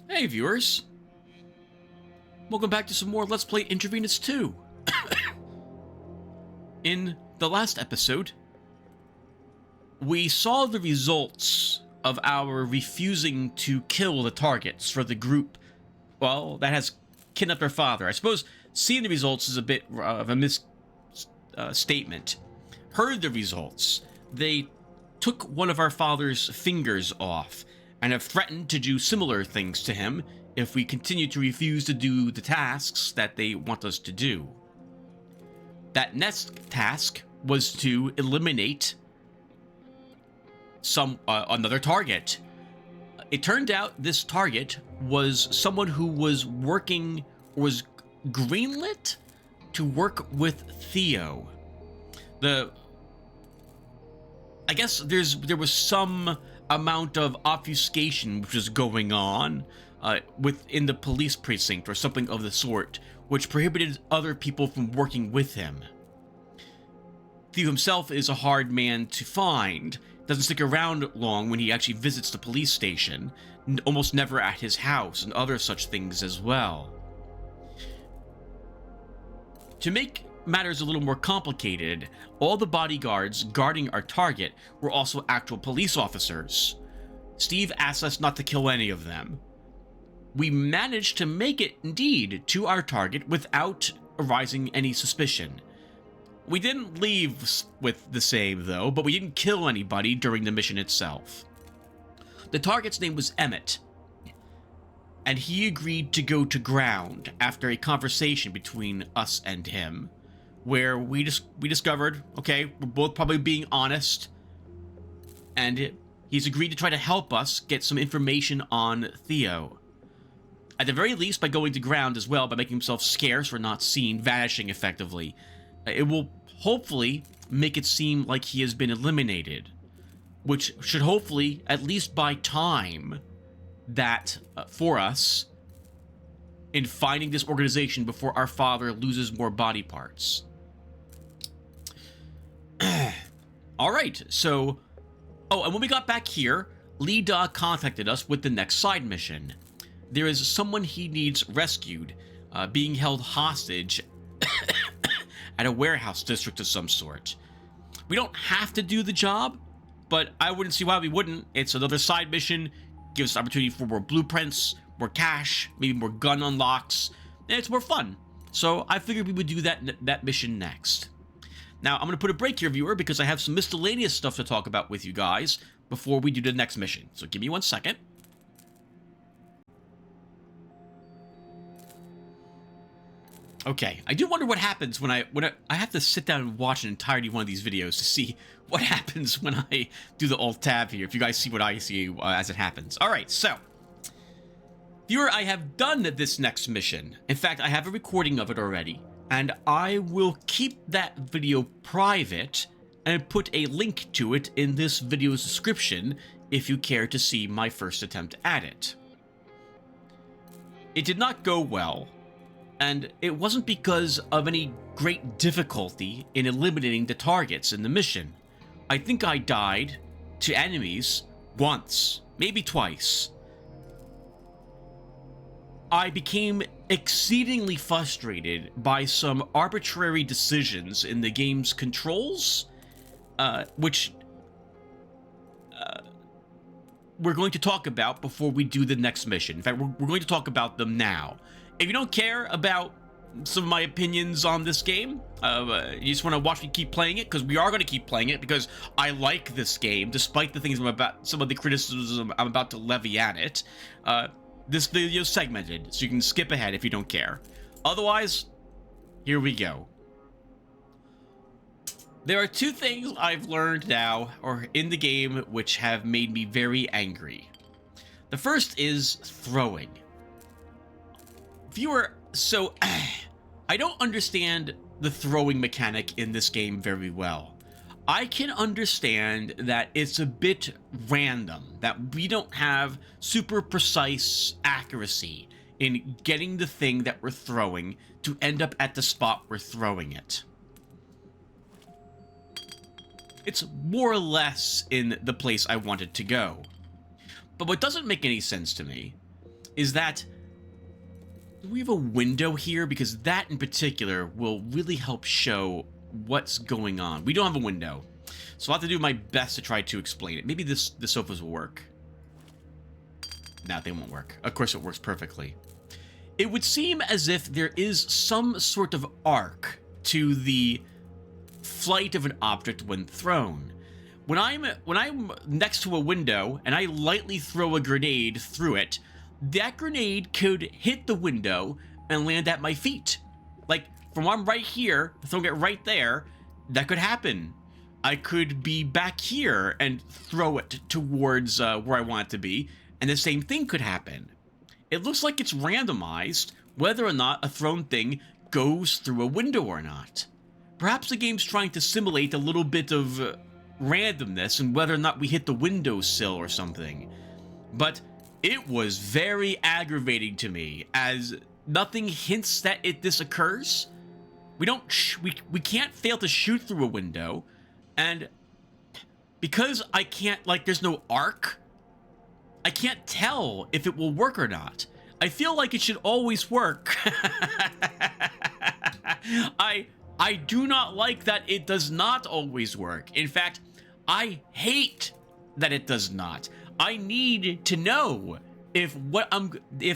Hey viewers, welcome back to some more Let's Play Intravenous 2. In the last episode, we saw the results of our refusing to kill the targets for the group, well, that has kidnapped our father. I suppose seeing the results is a bit of a misstatement. Heard the results. They took one of our father's fingers off and have threatened to do similar things to him if we continue to refuse to do the tasks that they want us to do. That next task was to eliminate another target. It turned out this target was someone who was was greenlit to work with Theo. I guess there was some amount of obfuscation which was going on within the police precinct or something of the sort, which prohibited other people from working with him. Theo himself is a hard man to find, doesn't stick around long when he actually visits the police station, almost never at his house, and other such things as well. To make matters a little more complicated, all the bodyguards guarding our target were also actual police officers. Steve asked us not to kill any of them. We managed to make it, indeed, to our target without arising any suspicion. We didn't leave with the same, though, but we didn't kill anybody during the mission itself. The target's name was Emmett, and he agreed to go to ground after a conversation between us and him, where we discovered, okay, we're both probably being honest, and he's agreed to try to help us get some information on Theo. At the very least, by going to ground as well, by making himself scarce or not seen, vanishing effectively. It will hopefully make it seem like he has been eliminated, which should hopefully at least buy time that for us in finding this organization before our father loses more body parts. Alright, so... Oh, and when we got back here, Lee Da contacted us with the next side mission. There is someone he needs rescued, being held hostage at a warehouse district of some sort. We don't have to do the job, but I wouldn't see why we wouldn't. It's another side mission, gives us opportunity for more blueprints, more cash, maybe more gun unlocks, and it's more fun. So I figured we would do that mission next. Now, I'm going to put a break here, viewer, because I have some miscellaneous stuff to talk about with you guys before we do the next mission. So give me 1 second. Okay, I do wonder what happens when I have to sit down and watch an entirety of one of these videos to see what happens when I do the Alt-Tab here, if you guys see what I see as it happens. Alright, so, viewer, I have done this next mission. In fact, I have a recording of it already, and I will keep that video private and put a link to it in this video's description if you care to see my first attempt at it. It did not go well. And it wasn't because of any great difficulty in eliminating the targets in the mission. I think I died to enemies once, maybe twice. I became exceedingly frustrated by some arbitrary decisions in the game's controls, which we're going to talk about before we do the next mission. In fact, we're going to talk about them now. If you don't care about some of my opinions on this game, you just want to watch me keep playing it, because we are going to keep playing it, because I like this game, despite the things some of the criticism I'm about to levy at it. This video is segmented, so you can skip ahead if you don't care. Otherwise, here we go. There are two things I've learned now, or in the game, which have made me very angry. The first is throwing. Viewer, so I don't understand the throwing mechanic in this game very well. I can understand that it's a bit random, that we don't have super precise accuracy in getting the thing that we're throwing to end up at the spot we're throwing it. It's more or less in the place I want it to go. But what doesn't make any sense to me is that do we have a window here? Because that in particular will really help show what's going on. We don't have a window. So I'll have to do my best to try to explain it. Maybe the sofas will work. No, they won't work. Of course it works perfectly. It would seem as if there is some sort of arc to the flight of an object when thrown. When I'm next to a window and I lightly throw a grenade through it, that grenade could hit the window and land at my feet. Like, from I'm right here, throwing it right there, that could happen. I could be back here and throw it towards where I want it to be, and the same thing could happen. It looks like it's randomized whether or not a thrown thing goes through a window or not. Perhaps the game's trying to simulate a little bit of randomness and whether or not we hit the windowsill or something. But it was very aggravating to me, as nothing hints that this occurs. We can't fail to shoot through a window, and because I can't, like, there's no arc, I can't tell if it will work or not. I feel like it should always work. I do not like that it does not always work. In fact, I hate that it does not. I need to know if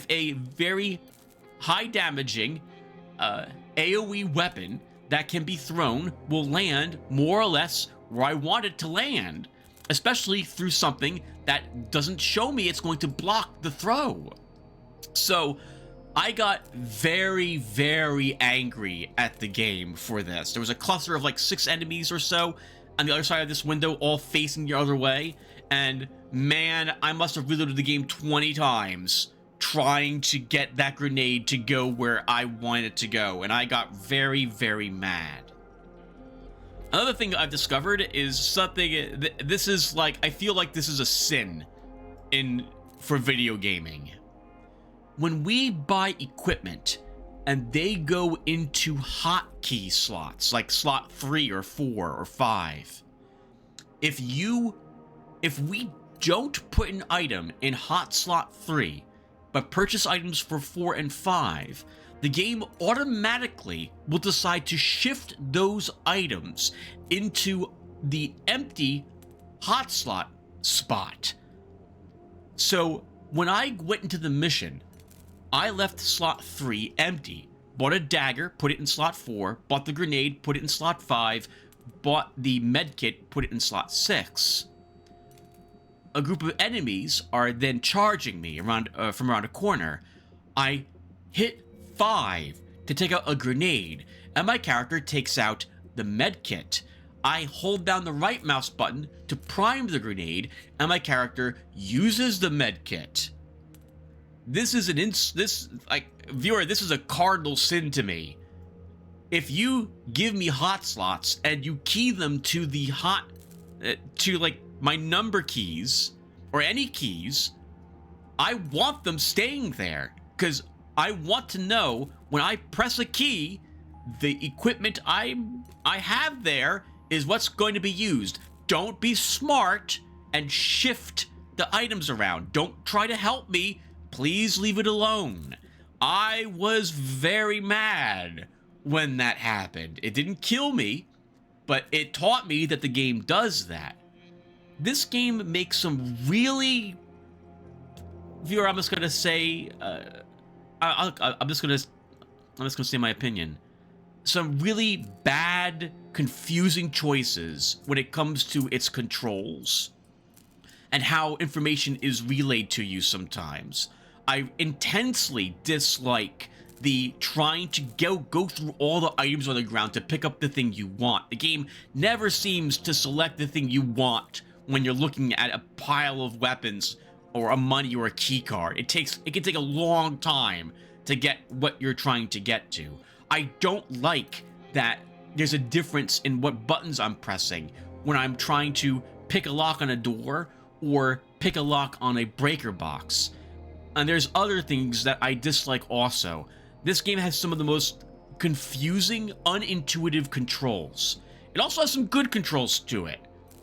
a very high damaging AoE weapon that can be thrown will land more or less where I want it to land, especially through something that doesn't show me it's going to block the throw. So I got very, very angry at the game for this. There was a cluster of like 6 enemies or so on the other side of this window, all facing the other way, and man, I must have reloaded the game 20 times trying to get that grenade to go where I wanted it to go, and I got very, very mad. Another thing I've discovered is something, this is like, I feel like this is a sin for video gaming. When we buy equipment and they go into hotkey slots, like slot 3 or 4 or 5, if we don't put an item in hot slot 3, but purchase items for 4 and 5, the game automatically will decide to shift those items into the empty hot slot spot. So when I went into the mission, I left slot 3 empty, bought a dagger, put it in slot 4, bought the grenade, put it in slot 5, bought the medkit, put it in slot 6. A group of enemies are then charging me from around a corner. I hit 5 to take out a grenade, and my character takes out the medkit. I hold down the right mouse button to prime the grenade, and my character uses the medkit. This is viewer, this is a cardinal sin to me. If you give me hot slots and you key them to the my number keys or any keys, I want them staying there, because I want to know when I press a key, the equipment I have there is what's going to be used. Don't be smart and shift the items around. Don't try to help me. Please leave it alone. I was very mad when that happened. It didn't kill me, but it taught me that the game does that. This game makes some really, viewer, I'm just gonna say, I'm just gonna say my opinion. Some really bad, confusing choices when it comes to its controls and how information is relayed to you sometimes. I intensely dislike the trying to go through all the items on the ground to pick up the thing you want. The game never seems to select the thing you want when you're looking at a pile of weapons or a money or a key card. It can take a long time to get what you're trying to get to. I don't like that there's a difference in what buttons I'm pressing when I'm trying to pick a lock on a door or pick a lock on a breaker box. And there's other things that I dislike also. This game has some of the most confusing, unintuitive controls. It also has some good controls to it,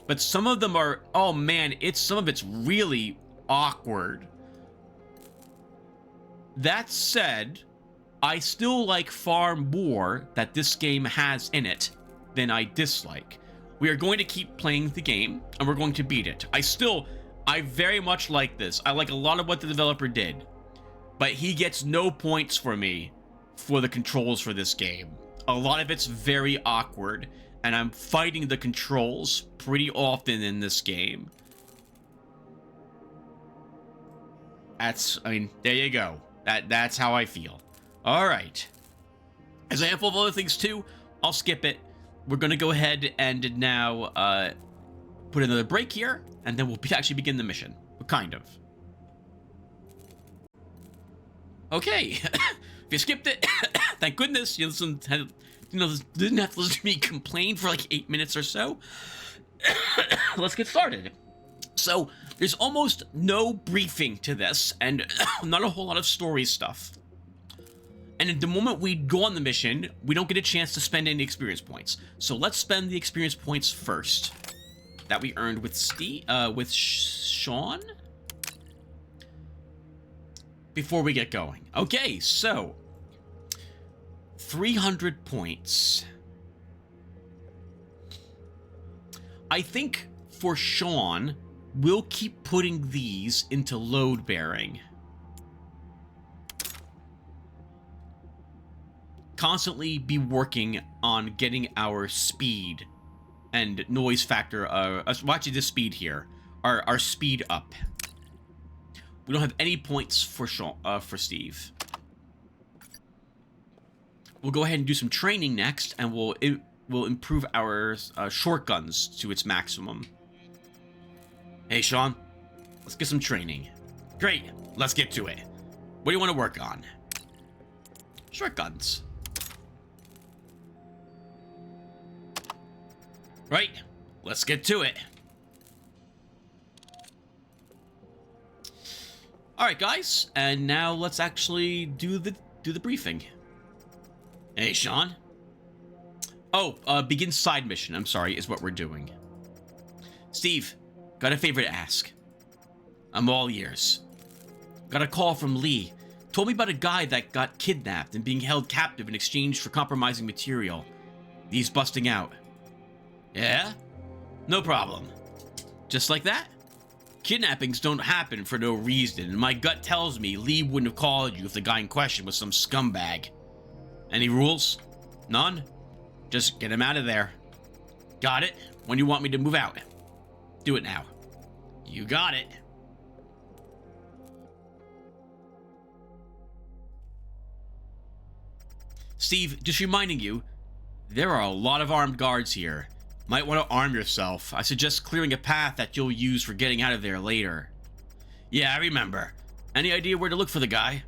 but some of them are, oh man, some of it's really awkward. That said, I still like far more that this game has in it than I dislike. We are going to keep playing the game, and we're going to beat it. I very much like this. I like a lot of what the developer did, but he gets no points for me for the controls for this game. A lot of it's very awkward, and I'm fighting the controls pretty often in this game. There you go. That's how I feel. All right. There's a handful of other things too. I'll skip it. We're going to go ahead and now put another break here, and then we'll actually begin the mission. Kind of. Okay. If you skipped it, thank goodness you didn't have to listen to me complain for like 8 minutes or so. Let's get started. So, there's almost no briefing to this, and not a whole lot of story stuff. And at the moment we go on the mission, we don't get a chance to spend any experience points. So let's spend the experience points first that we earned with Sean before we get going. Okay, so 300 points. I think for Sean, we'll keep putting these into load bearing. Constantly be working on getting our speed and noise factor, watching this speed here, our speed up. We don't have any points for Steve. We'll go ahead and do some training next, and we'll improve our short guns to its maximum. Hey, Sean, let's get some training. Great, let's get to it. What do you want to work on? Short guns. Right, let's get to it. Alright, guys, and now let's actually do the briefing. Hey, Sean. Oh, begin side mission, I'm sorry, is what we're doing. Steve, got a favor to ask. I'm all ears. Got a call from Lee. Told me about a guy that got kidnapped and being held captive in exchange for compromising material. He's busting out. Yeah? No problem. Just like that? Kidnappings don't happen for no reason, and my gut tells me Lee wouldn't have called you if the guy in question was some scumbag. Any rules? None? Just get him out of there. Got it? When do you want me to move out? Do it now. You got it. Steve, just reminding you, there are a lot of armed guards here. Might want to arm yourself. I suggest clearing a path that you'll use for getting out of there later. Yeah, I remember. Any idea where to look for the guy?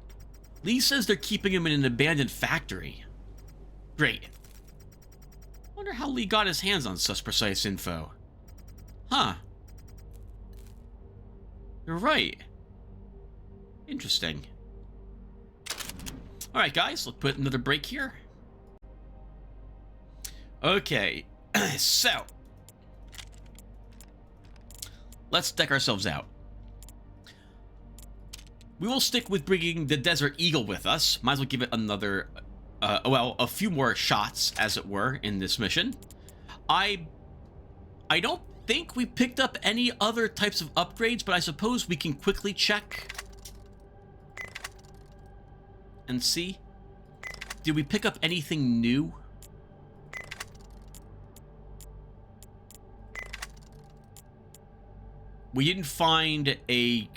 Lee says they're keeping him in an abandoned factory. Great. Wonder how Lee got his hands on such precise info. Huh. You're right. Interesting. Alright, guys, let's put another break here. Okay. So, let's deck ourselves out. We will stick with bringing the Desert Eagle with us. Might as well give it another, a few more shots, as it were, in this mission. I don't think we picked up any other types of upgrades, but I suppose we can quickly check and see. Did we pick up anything new? We didn't find a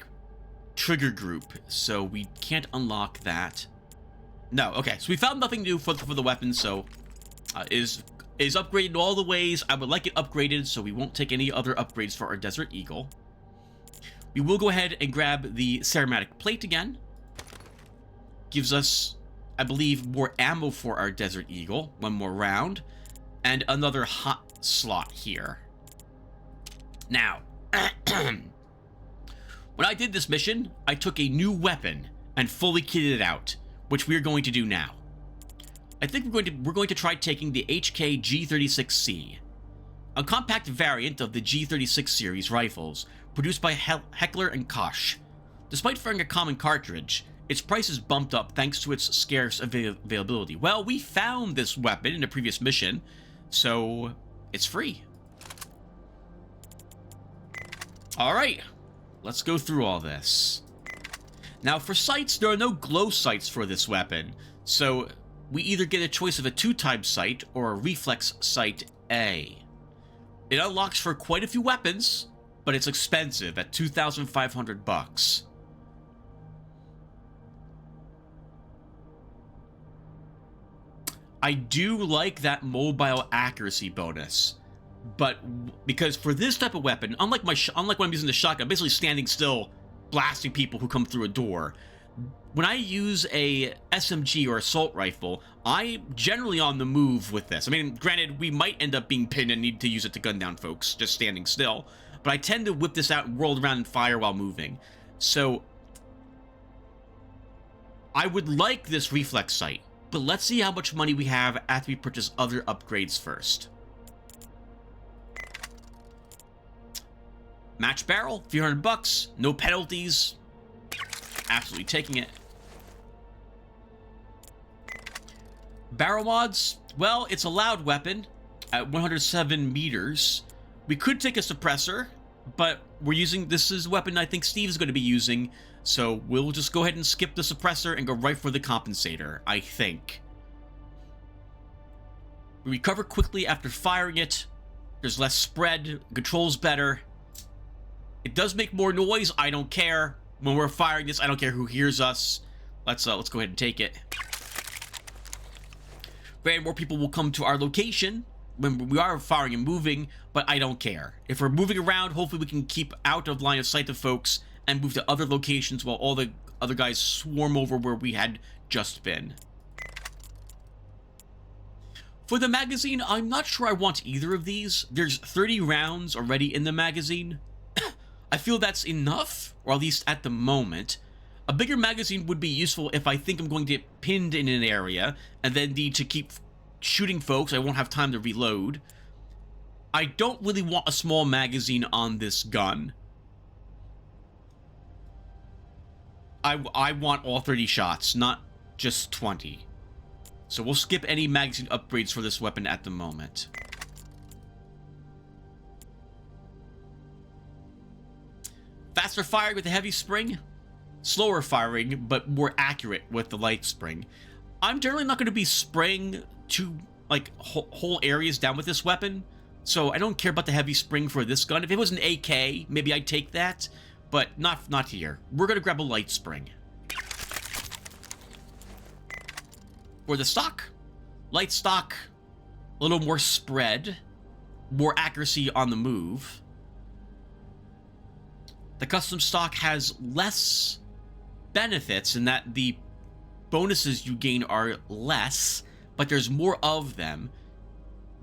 trigger group, so we can't unlock that. No, okay, so we found nothing new for the weapon, so is upgraded in all the ways I would like it upgraded, so we won't take any other upgrades for our Desert Eagle. We will go ahead and grab the Ceramatic Plate again. Gives us, I believe, more ammo for our Desert Eagle, one more round, and another hot slot here. Now, when I did this mission, I took a new weapon and fully kitted it out, which we're going to do now. I think we're going to try taking the HK G36C, a compact variant of the G36 series rifles produced by Heckler & Koch. Despite firing a common cartridge, its price is bumped up thanks to its scarce availability. Well, we found this weapon in a previous mission, so it's free. All right, let's go through all this. Now, for sights, there are no glow sights for this weapon, so we either get a choice of a 2-time sight or a reflex sight A. It unlocks for quite a few weapons, but it's expensive at $2,500. I do like that mobile accuracy bonus, but because for this type of weapon, unlike when I'm using the shotgun, I'm basically standing still, blasting people who come through a door. When I use a SMG or assault rifle, I'm generally on the move with this. I mean, granted, we might end up being pinned and need to use it to gun down folks, just standing still, but I tend to whip this out and whirl around and fire while moving. So I would like this reflex sight, but let's see how much money we have after we purchase other upgrades first. Match barrel, $300, no penalties. Absolutely taking it. Barrel mods, well, it's a loud weapon at 107 meters. We could take a suppressor, but this is a weapon I think Steve's going to be using, so we'll just go ahead and skip the suppressor and go right for the compensator, I think. We recover quickly after firing it. There's less spread, controls better. It does make more noise, I don't care. When we're firing this, I don't care who hears us. Let's go ahead and take it. Granted, more people will come to our location when we are firing and moving, but I don't care. If we're moving around, hopefully we can keep out of line of sight of folks and move to other locations while all the other guys swarm over where we had just been. For the magazine, I'm not sure I want either of these. There's 30 rounds already in the magazine. I feel that's enough, or at least at the moment. A bigger magazine would be useful if I think I'm going to get pinned in an area and then need to keep shooting folks. I won't have time to reload. I don't really want a small magazine on this gun. I want all 30 shots, not just 20. So we'll skip any magazine upgrades for this weapon at the moment. Faster firing with the heavy spring, slower firing, but more accurate with the light spring. I'm generally not going to be spraying to like whole areas down with this weapon, so I don't care about the heavy spring for this gun. If it was an AK, maybe I'd take that, but not here. We're going to grab a light spring. For the stock, light stock, a little more spread, more accuracy on the move. The custom stock has less benefits in that the bonuses you gain are less, but there's more of them.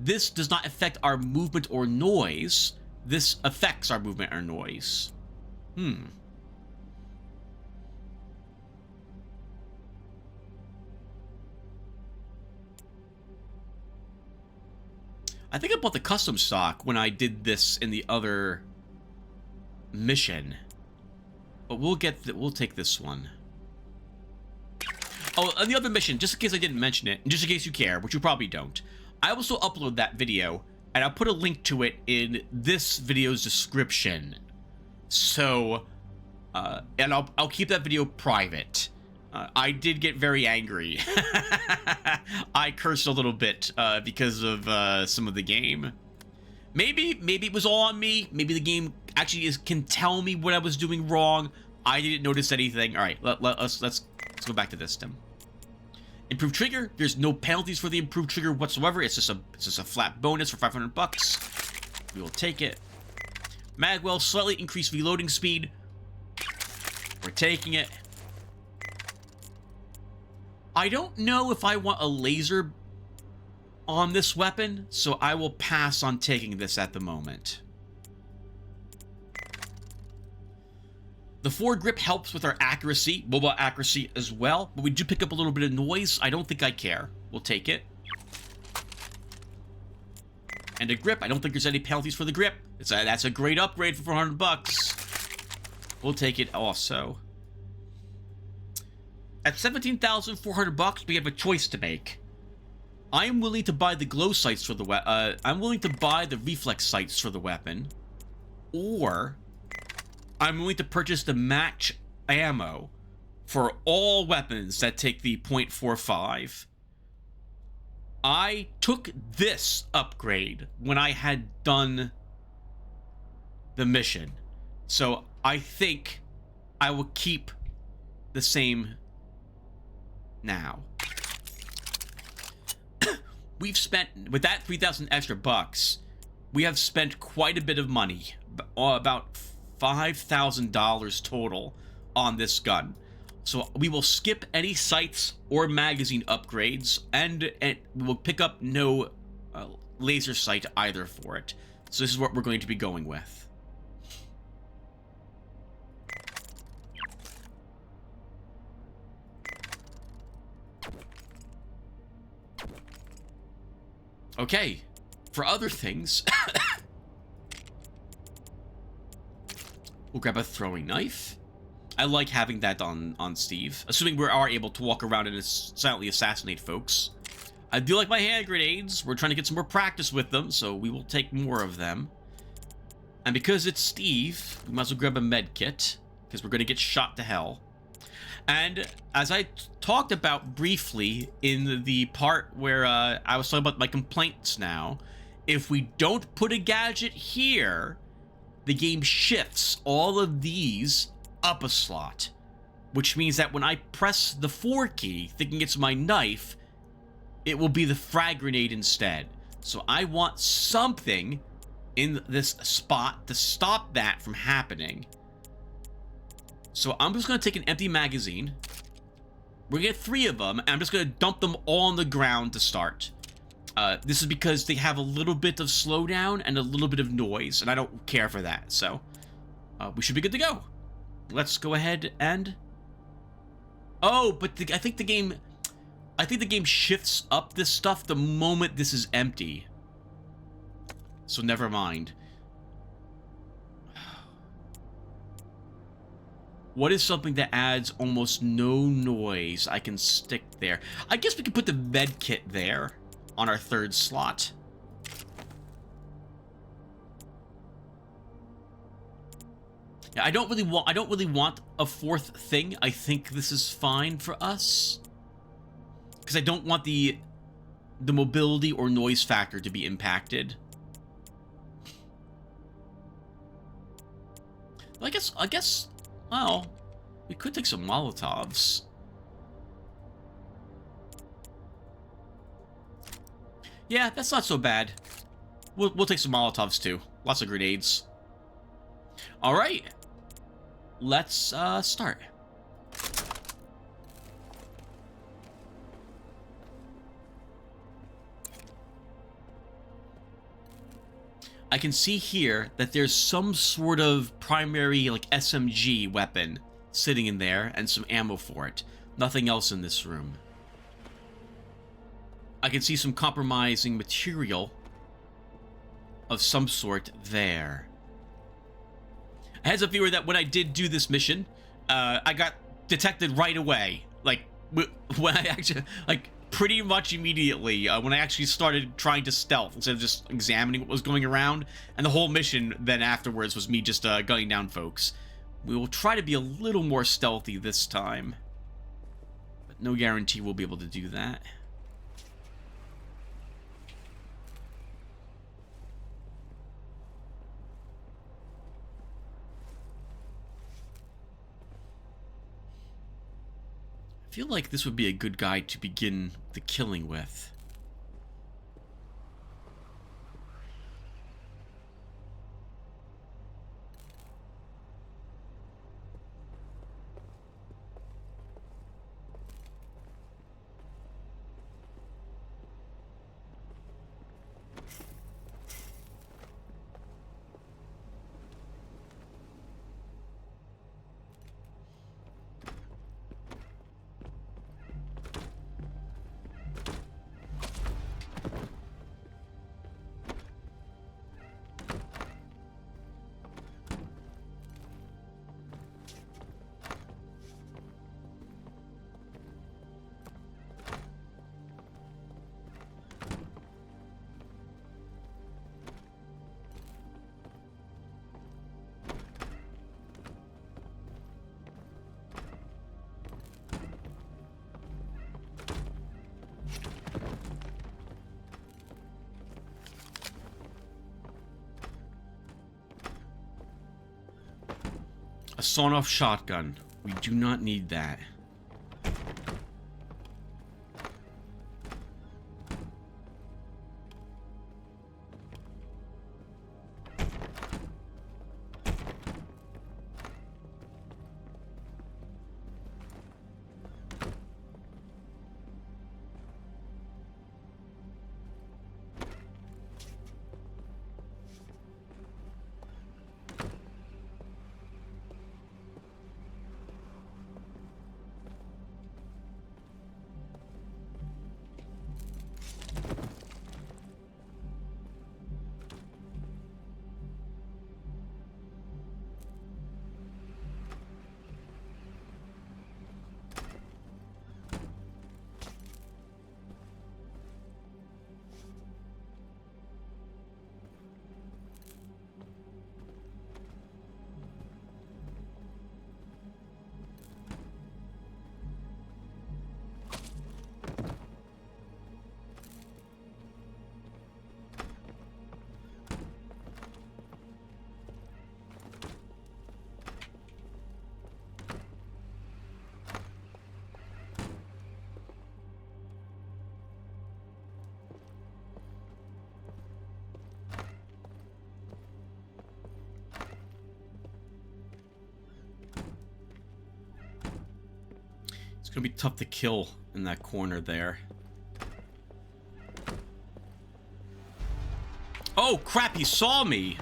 This does not affect our movement or noise. This affects our movement or noise. I think I bought the custom stock when I did this in the other mission, but we'll take this one. Oh, and the other mission, just in case I didn't mention it, and just in case you care, which you probably don't, I will still upload that video, and I'll put a link to it in this video's description. So, and I'll keep that video private. I did get very angry. I cursed a little bit because of some of the game. Maybe it was all on me. Maybe the game actually can tell me what I was doing wrong. I didn't notice anything. All right, let's go back to this, Tim. Improved trigger. There's no penalties for the improved trigger whatsoever. It's just a flat bonus for $500. We will take it. Magwell, slightly increased reloading speed. We're taking it. I don't know if I want a laser on this weapon, so I will pass on taking this at the moment. The forward grip helps with our accuracy, mobile accuracy as well, but we do pick up a little bit of noise. I don't think I care. We'll take it. And a grip. I don't think there's any penalties for the grip. That's a great upgrade for $400. We'll take it also. At 17,400 bucks, we have a choice to make. I am willing to buy the glow sights for the I'm willing to buy the reflex sights for the weapon, or I'm willing to purchase the match ammo for all weapons that take the .45. I took this upgrade when I had done the mission, so I think I will keep the same now. We've spent, with that 3,000 extra bucks, we have spent quite a bit of money, about $5,000 total on this gun. So we will skip any sights or magazine upgrades, and we will pick up no laser sight either for it. So this is what we're going to be going with. Okay, for other things, we'll grab a throwing knife. I like having that on Steve, assuming we are able to walk around and silently assassinate folks. I do like my hand grenades. We're trying to get some more practice with them, so we will take more of them. And because it's Steve, we might as well grab a med kit, because we're going to get shot to hell. And as I talked about briefly in the part where I was talking about my complaints now, if we don't put a gadget here, the game shifts all of these up a slot, which means that when I press the 4 key, thinking it's my knife, it will be the frag grenade instead. So I want something in this spot to stop that from happening. So I'm just going to take an empty magazine. We're going to get 3 of them, and I'm just going to dump them all on the ground to start. This is because they have a little bit of slowdown and a little bit of noise, and I don't care for that. So we should be good to go. Let's go ahead and... Oh, but I think the game shifts up this stuff the moment this is empty. So never mind. What is something that adds almost no noise I can stick there? I guess we could put the med kit there on our 3rd slot. Yeah, I don't really want a 4th thing. I think this is fine for us, because I don't want the mobility or noise factor to be impacted. I guess, well, we could take some Molotovs. Yeah, that's not so bad. We'll take some Molotovs too. Lots of grenades. All right, let's start. I can see here that there's some sort of primary, like, SMG weapon sitting in there and some ammo for it. Nothing else in this room. I can see some compromising material of some sort there. A heads up, viewer, that when I did do this mission, I got detected right away. Like, when I actually, like, pretty much immediately, when I actually started trying to stealth instead of just examining what was going around. And the whole mission then afterwards was me just gunning down folks. We will try to be a little more stealthy this time, but no guarantee we'll be able to do that. I feel like this would be a good guide to begin the killing with. A sawn-off shotgun. We do not need that. It's gonna be tough to kill in that corner there. Oh crap, he saw me!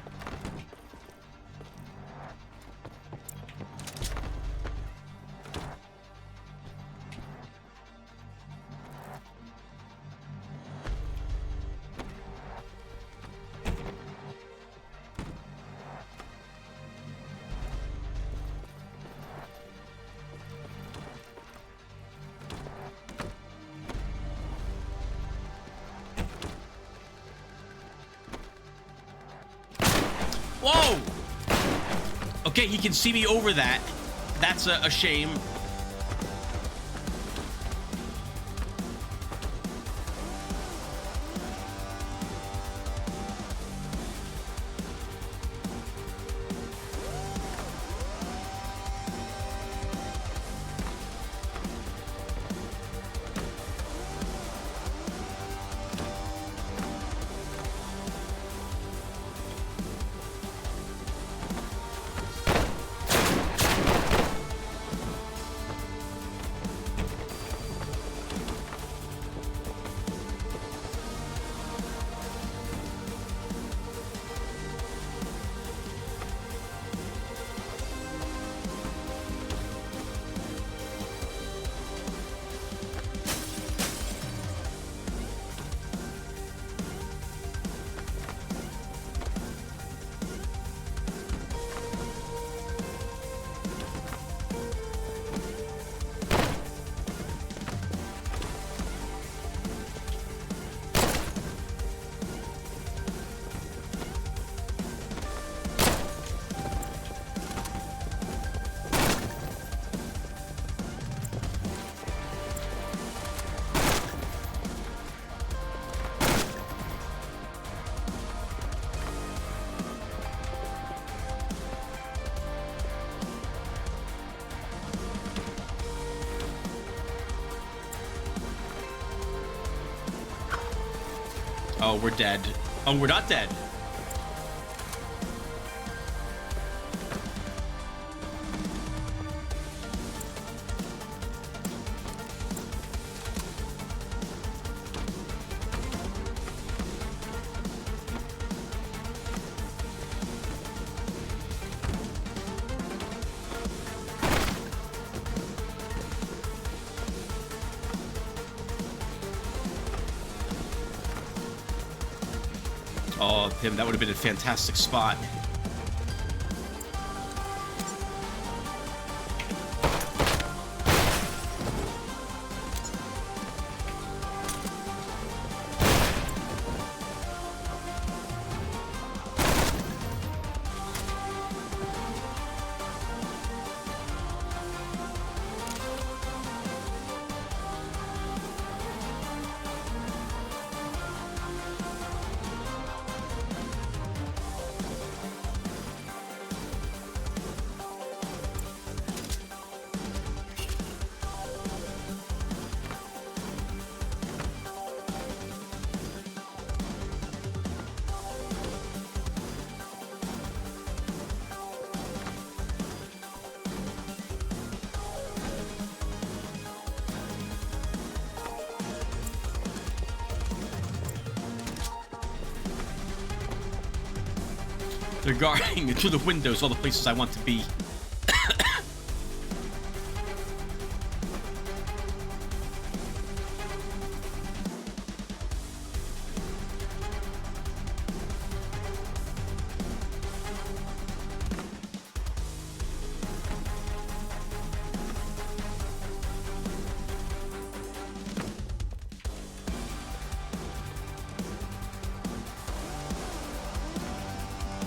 Whoa! Okay, he can see me over that. That's a shame. Oh, we're dead. Oh, we're not dead. Oh, Tim, that would have been a fantastic spot. They're guarding through the windows all the places I want to be.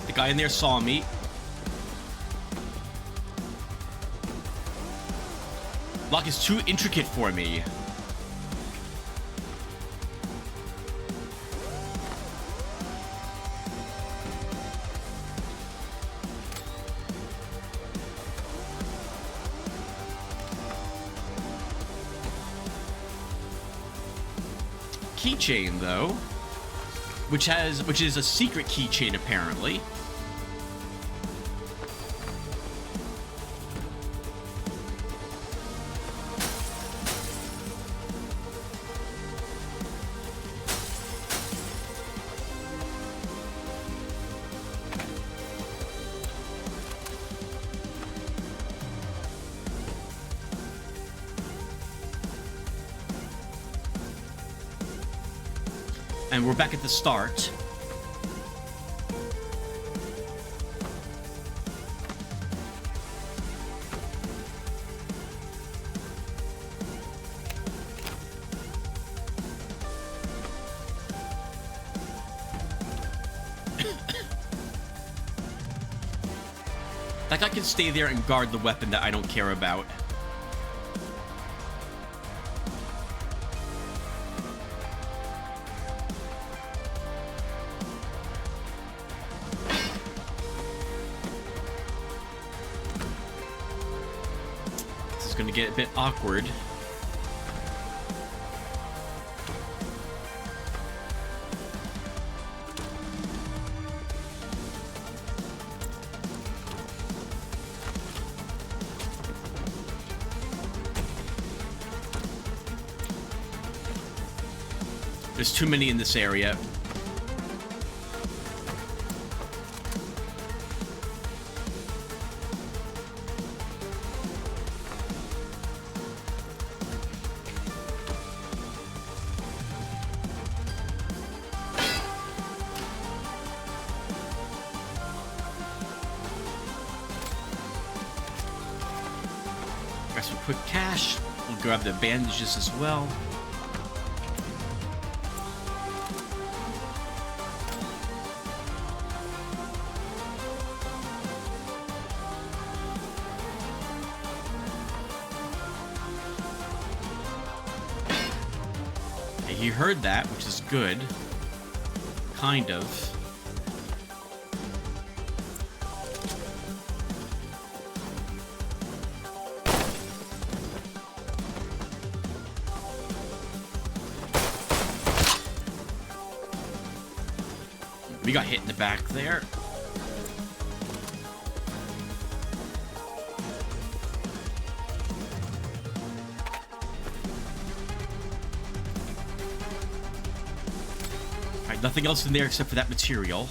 The guy in there saw me. Lock is too intricate for me. Keychain though, which is a secret keychain apparently. And we're back at the start. That guy can stay there and guard the weapon that I don't care about. Gonna get a bit awkward. There's too many in this area. Got some quick cash. We'll grab the bandages as well. Okay, he heard that, which is good. Kind of. We got hit in the back there. Alright, nothing else in there except for that material.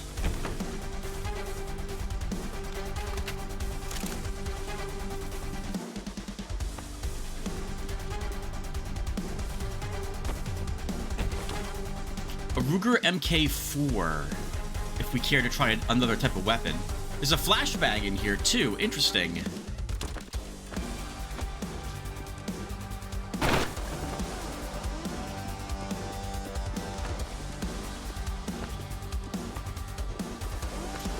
A Ruger MK4. If we care to try another type of weapon. There's a flashbang in here too. Interesting.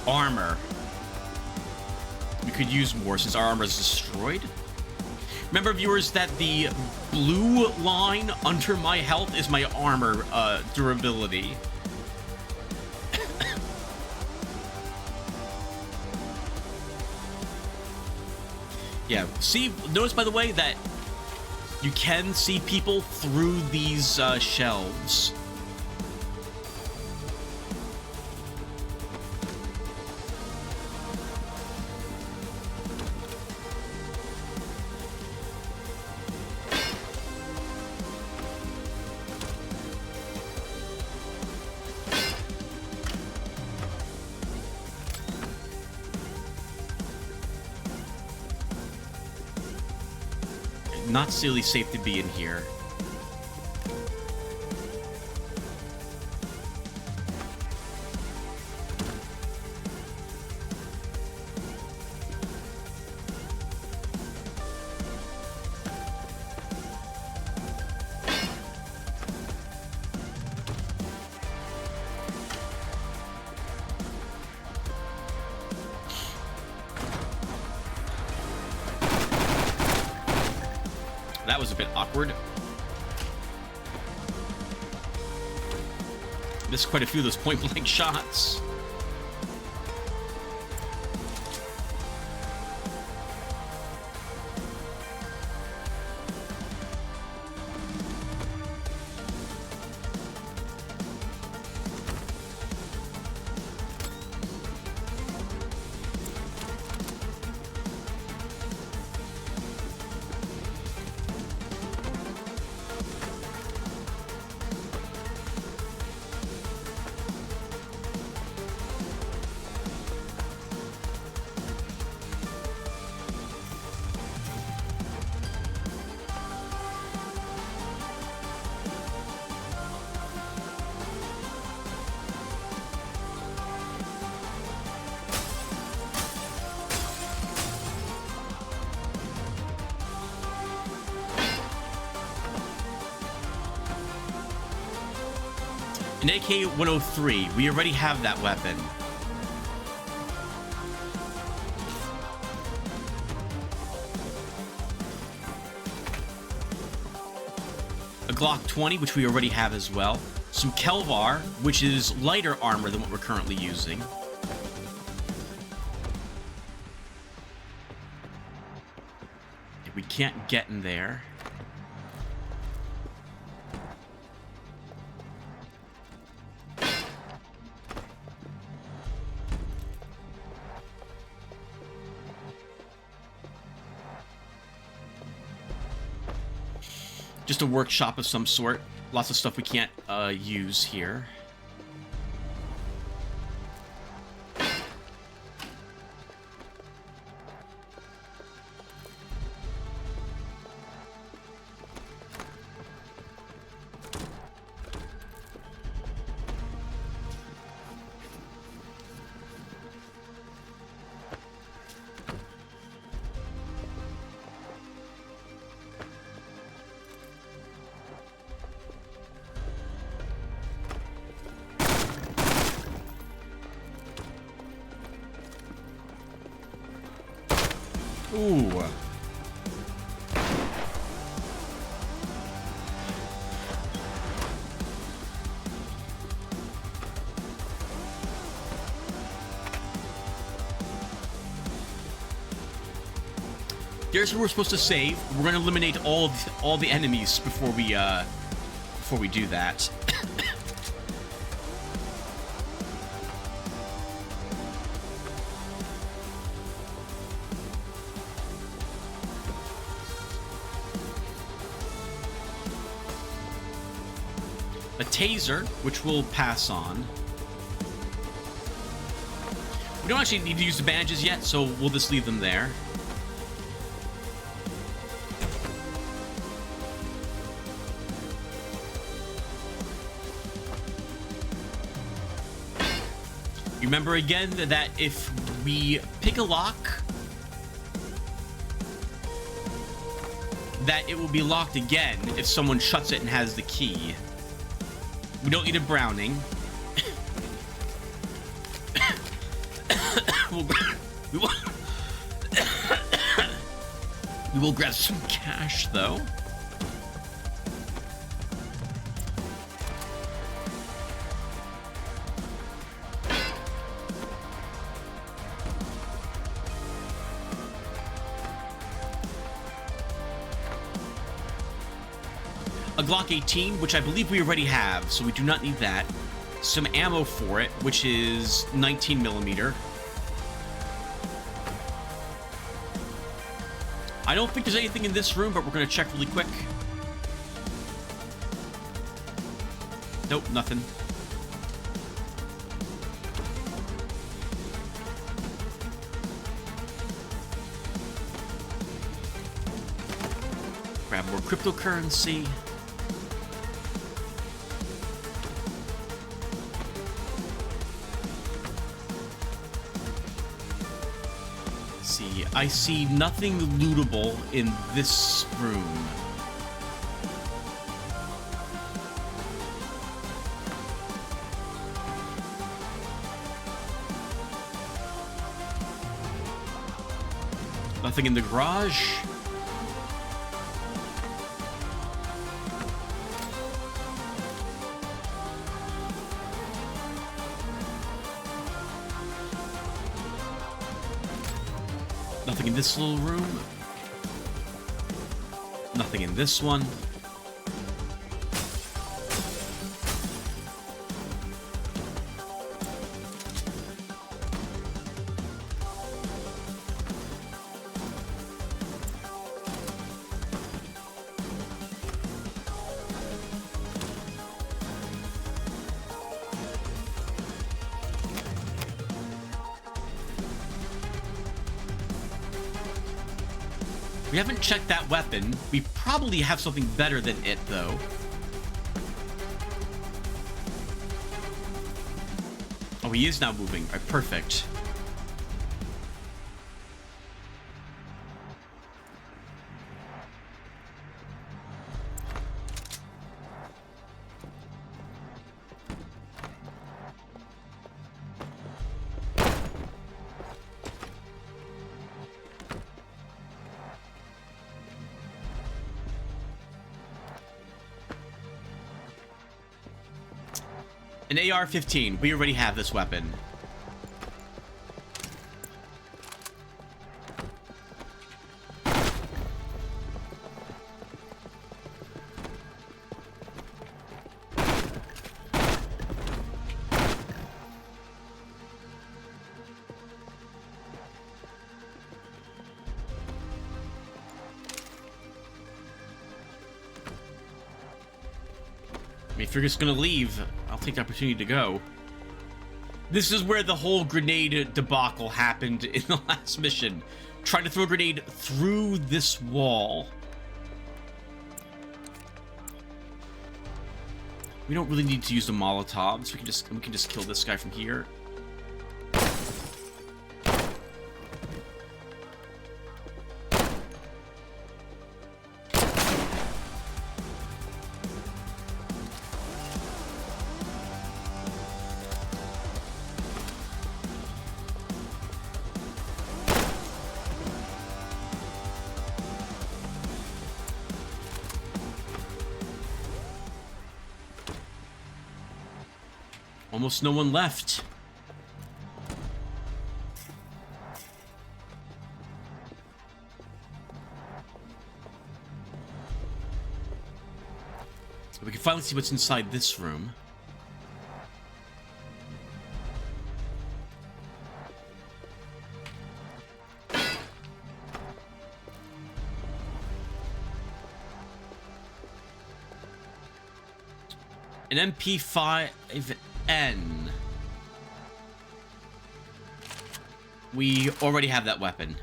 Armor. We could use more since our armor is destroyed. Remember, viewers, that the blue line under my health is my armor durability. Yeah, see, notice by the way that you can see people through these shelves. Not silly safe to be in here. That was a bit awkward. Missed quite a few of those point-blank shots. An AK-103. We already have that weapon. A Glock 20, which we already have as well. Some Kelvar, which is lighter armor than what we're currently using. We can't get in there. Just a workshop of some sort. Lots of stuff we can't use here. Ooh. Here's where we're supposed to save. We're going to eliminate all the enemies before we do that. A taser, which we'll pass on. We don't actually need to use the bandages yet, so we'll just leave them there. Remember again that if we pick a lock, that it will be locked again if someone shuts it and has the key. We don't need a Browning. We will grab some cash, though. A Glock 18, which I believe we already have, so we do not need that. Some ammo for it, which is 19mm. I don't think there's anything in this room, but we're going to check really quick. Nope, nothing. More cryptocurrency. See, I see nothing lootable in this room. Nothing in the garage. Nothing in this little room. Nothing in this one. We haven't checked that weapon. We probably have something better than it, though. Oh, he is now moving. All right, perfect. An AR-15. We already have this weapon. If you're just gonna leave, I'll take the opportunity to go. This is where the whole grenade debacle happened in the last mission. Trying to throw a grenade through this wall. We don't really need to use the Molotovs. We can just kill this guy from here. Almost no one left. We can finally see what's inside this room. An MP5N. We already have that weapon.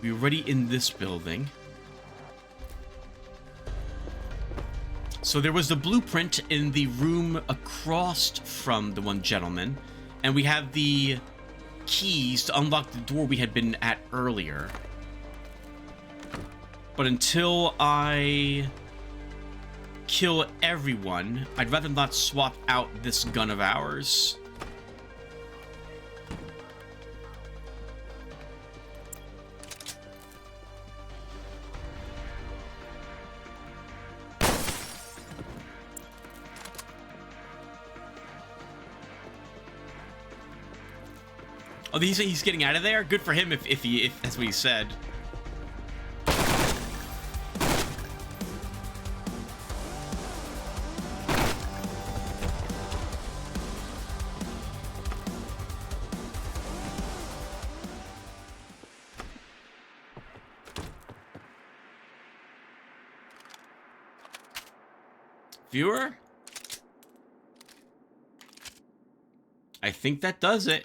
We're already in this building. So there was the blueprint in the room across from the one gentleman, and we have the keys to unlock the door we had been at earlier. But until I kill everyone, I'd rather not swap out this gun of ours. Oh, he's getting out of there? Good for him if that's what he said. Viewer? I think that does it.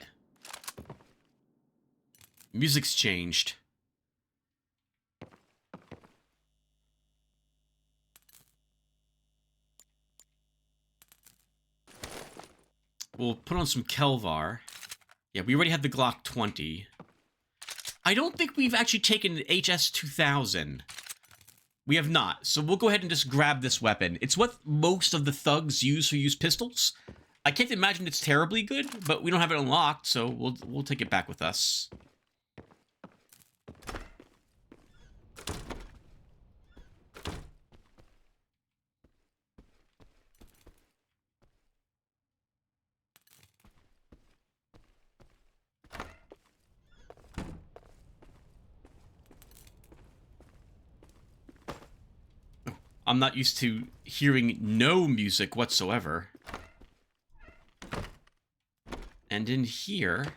Music's changed. We'll put on some Kelvar. Yeah, we already have the Glock 20. I don't think we've actually taken the HS-2000. We have not, so we'll go ahead and just grab this weapon. It's what most of the thugs use who use pistols. I can't imagine it's terribly good, but we don't have it unlocked, so we'll take it back with us. I'm not used to hearing no music whatsoever. And in here,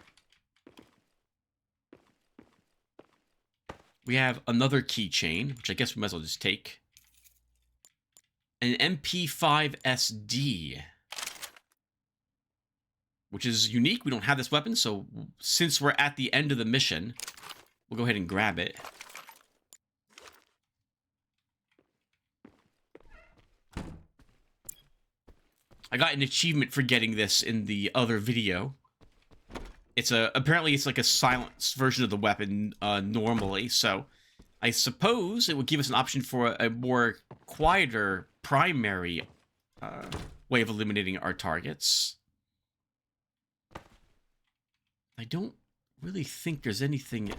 we have another keychain, which I guess we might as well just take. An MP5SD, which is unique. We don't have this weapon, so since we're at the end of the mission, we'll go ahead and grab it. I got an achievement for getting this in the other video. Apparently it's like a silenced version of the weapon normally, so I suppose it would give us an option for a more quieter primary way of eliminating our targets. I don't really think there's anything...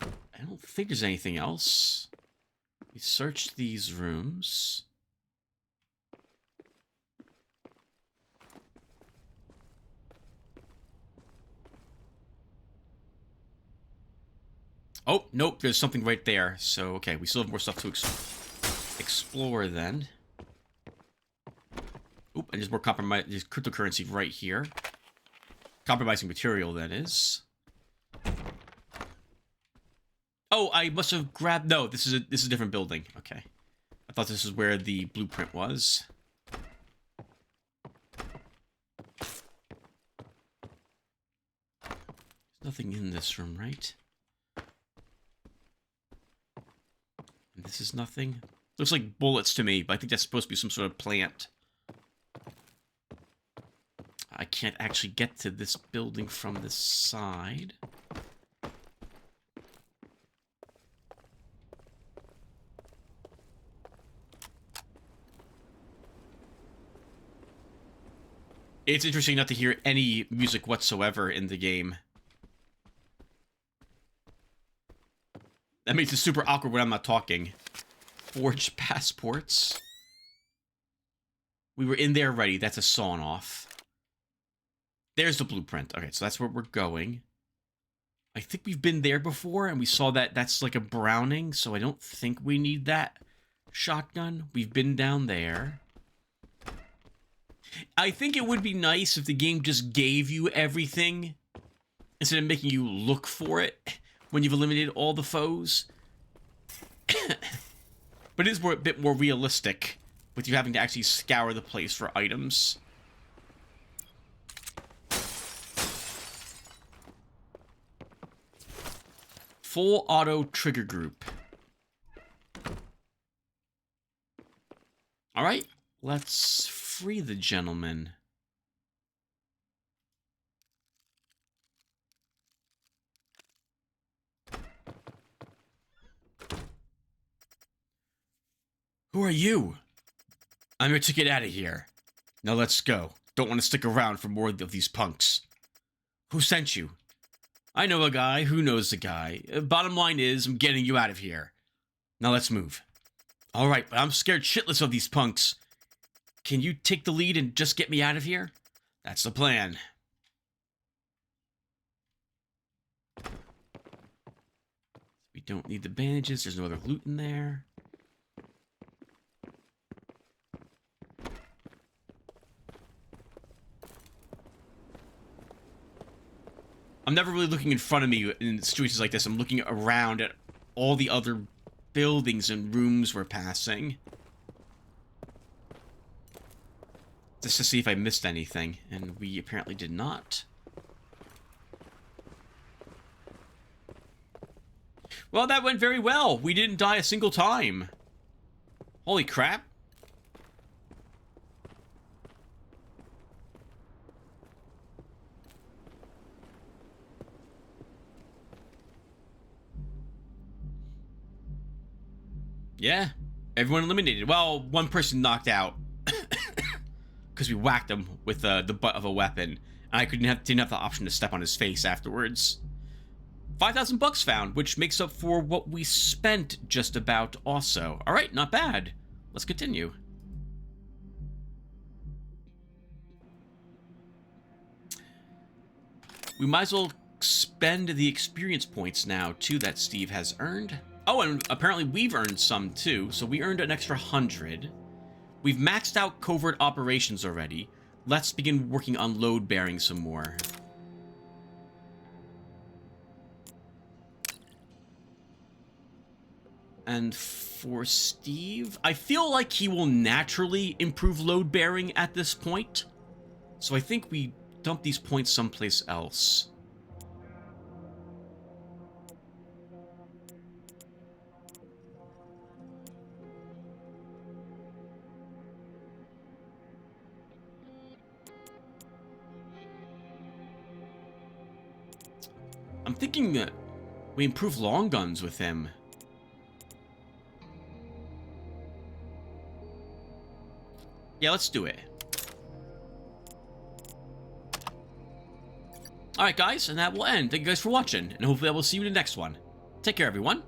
I don't think there's anything else. We searched these rooms. Oh, nope, there's something right there. So, okay, we still have more stuff to explore then. Oop, and there's more there's cryptocurrency right here. Compromising material, that is. Oh, I must have grabbed... No, this is a different building. Okay. I thought this is where the blueprint was. There's nothing in this room, right? And this is nothing. Looks like bullets to me, but I think that's supposed to be some sort of plant. I can't actually get to this building from this side. It's interesting not to hear any music whatsoever in the game. That makes it super awkward when I'm not talking. Forged passports. We were in there already. That's a sawn off. There's the blueprint. Okay, so that's where we're going. I think we've been there before, and we saw that that's like a Browning, so I don't think we need that shotgun. We've been down there. I think it would be nice if the game just gave you everything instead of making you look for it when you've eliminated all the foes. But it is a bit more realistic with you having to actually scour the place for items. Full auto trigger group. Alright, let's free the gentleman. Who are you? I'm here to get out of here. Now let's go. Don't want to stick around for more of these punks. Who sent you? I know a guy who knows the guy. Bottom line is, I'm getting you out of here. Now let's move. Alright, but I'm scared shitless of these punks. Can you take the lead and just get me out of here? That's the plan. We don't need the bandages. There's no other loot in there. I'm never really looking in front of me in situations like this. I'm looking around at all the other buildings and rooms we're passing. just to see if I missed anything, and we apparently did not. Well, that went very well. We didn't die a single time. Holy crap. Yeah, everyone eliminated. Well, one person knocked out because we whacked him with the butt of a weapon, and I didn't have the option to step on his face afterwards. 5,000 bucks found, which makes up for what we spent just about also. All right, not bad. Let's continue. We might as well spend the experience points now, too, that Steve has earned. Oh, and apparently we've earned some, too. So we earned an extra 100. We've maxed out covert operations already. Let's begin working on load bearing some more. And for Steve, I feel like he will naturally improve load bearing at this point. So I think we dump these points someplace else. I'm thinking that we improve long guns with him. Yeah, let's do it. Alright guys, and that will end. Thank you guys for watching, and hopefully I will see you in the next one. Take care everyone.